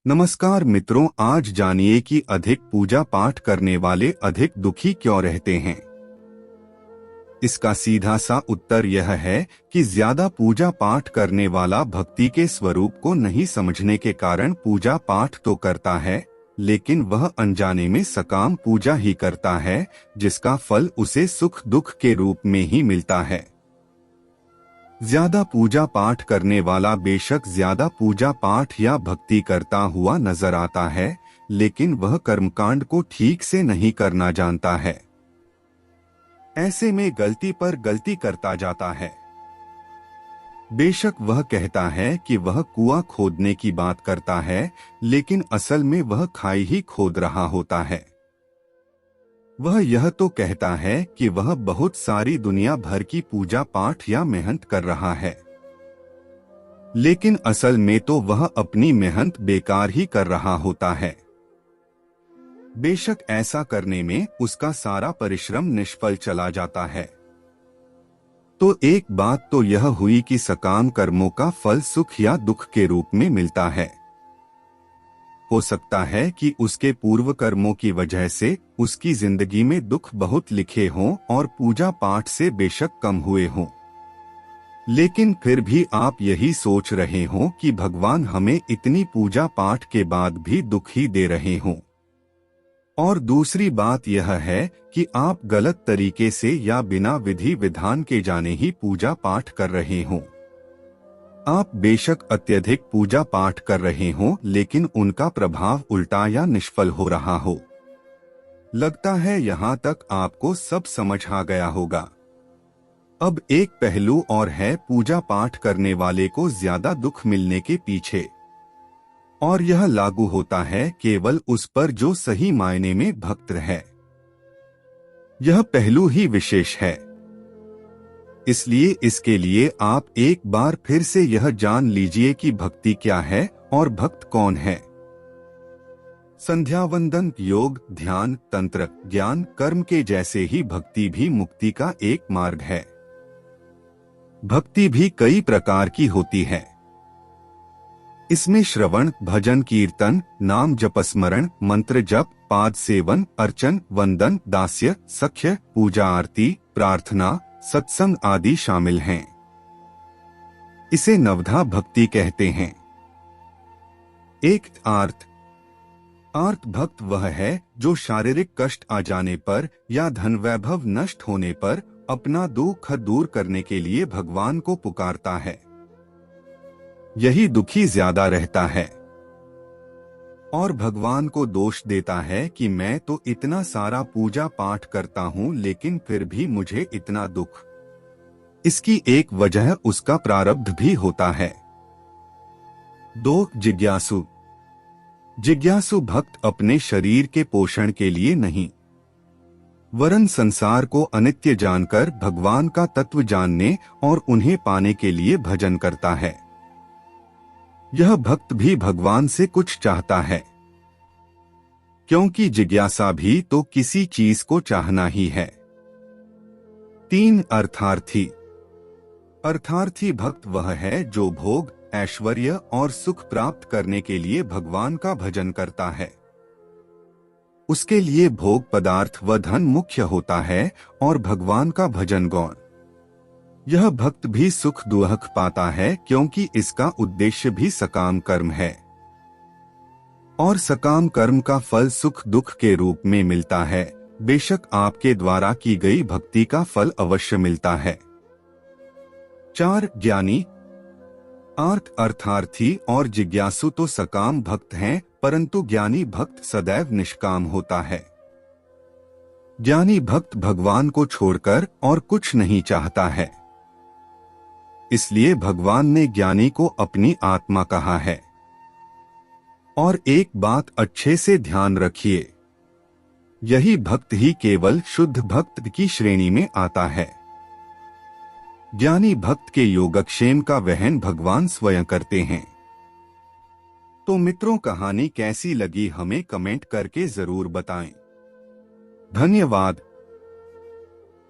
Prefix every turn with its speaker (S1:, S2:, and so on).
S1: नमस्कार मित्रों, आज जानिए कि अधिक पूजा पाठ करने वाले अधिक दुखी क्यों रहते हैं। इसका सीधा सा उत्तर यह है कि ज्यादा पूजा पाठ करने वाला भक्ति के स्वरूप को नहीं समझने के कारण पूजा पाठ तो करता है, लेकिन वह अनजाने में सकाम पूजा ही करता है, जिसका फल उसे सुख दुख के रूप में ही मिलता है। ज्यादा पूजा पाठ करने वाला बेशक ज्यादा पूजा पाठ या भक्ति करता हुआ नजर आता है, लेकिन वह कर्मकांड को ठीक से नहीं करना जानता है। ऐसे में गलती पर गलती करता जाता है। बेशक वह कहता है कि वह कुआं खोदने की बात करता है, लेकिन असल में वह खाई ही खोद रहा होता है। वह यह तो कहता है कि वह बहुत सारी दुनिया भर की पूजा पाठ या मेहनत कर रहा है, लेकिन असल में तो वह अपनी मेहनत बेकार ही कर रहा होता है। बेशक ऐसा करने में उसका सारा परिश्रम निष्फल चला जाता है। तो एक बात तो यह हुई कि सकाम कर्मों का फल सुख या दुख के रूप में मिलता है। हो सकता है कि उसके पूर्व कर्मों की वजह से उसकी जिंदगी में दुख बहुत लिखे हों और पूजा पाठ से बेशक कम हुए हों, लेकिन फिर भी आप यही सोच रहे हों कि भगवान हमें इतनी पूजा पाठ के बाद भी दुख ही दे रहे हों। और दूसरी बात यह है कि आप गलत तरीके से या बिना विधि विधान के जाने ही पूजा पाठ कर रहे हों। आप बेशक अत्यधिक पूजा पाठ कर रहे हों, लेकिन उनका प्रभाव उल्टा या निष्फल हो रहा हो। लगता है यहाँ तक आपको सब समझ आ गया होगा। अब एक पहलू और है पूजा पाठ करने वाले को ज्यादा दुख मिलने के पीछे, और यह लागू होता है केवल उस पर जो सही मायने में भक्त है। यह पहलू ही विशेष है। इसलिए इसके लिए आप एक बार फिर से यह जान लीजिए कि भक्ति क्या है और भक्त कौन है। संध्या वंदन, योग, ध्यान, तंत्र, ज्ञान, कर्म के जैसे ही भक्ति भी मुक्ति का एक मार्ग है। भक्ति भी कई प्रकार की होती है। इसमें श्रवण, भजन, कीर्तन, नाम जपस्मरण, मंत्र जप, पाद सेवन, अर्चन, वंदन, दास्य, सख्य, पूजा, आरती, प्रार्थना, सत्संग आदि शामिल हैं। इसे नवधा भक्ति कहते हैं। एक आर्त भक्त वह है जो शारीरिक कष्ट आ जाने पर या धन वैभव नष्ट होने पर अपना दुख दूर करने के लिए भगवान को पुकारता है। यही दुखी ज्यादा रहता है और भगवान को दोष देता है कि मैं तो इतना सारा पूजा पाठ करता हूँ, लेकिन फिर भी मुझे इतना दुख। इसकी एक वजह उसका प्रारब्ध भी होता है। 2. जिज्ञासु भक्त अपने शरीर के पोषण के लिए नहीं, वरन संसार को अनित्य जानकर भगवान का तत्व जानने और उन्हें पाने के लिए भजन करता है। यह भक्त भी भगवान से कुछ चाहता है, क्योंकि जिज्ञासा भी तो किसी चीज को चाहना ही है। 3. अर्थार्थी भक्त वह है जो भोग, ऐश्वर्य और सुख प्राप्त करने के लिए भगवान का भजन करता है। उसके लिए भोग पदार्थ व धन मुख्य होता है और भगवान का भजन गौण। यह भक्त भी सुख दुख पाता है, क्योंकि इसका उद्देश्य भी सकाम कर्म है और सकाम कर्म का फल सुख दुख के रूप में मिलता है। बेशक आपके द्वारा की गई भक्ति का फल अवश्य मिलता है। 4. ज्ञानी अर्थार्थी और जिज्ञासु तो सकाम भक्त हैं, परंतु ज्ञानी भक्त सदैव निष्काम होता है। ज्ञानी भक्त भगवान को छोड़कर और कुछ नहीं चाहता है। इसलिए भगवान ने ज्ञानी को अपनी आत्मा कहा है। और एक बात अच्छे से ध्यान रखिए, यही भक्त ही केवल शुद्ध भक्त की श्रेणी में आता है। ज्ञानी भक्त के योगक्षेम का वहन भगवान स्वयं करते हैं। तो मित्रों, कहानी कैसी लगी हमें कमेंट करके जरूर बताएं। धन्यवाद।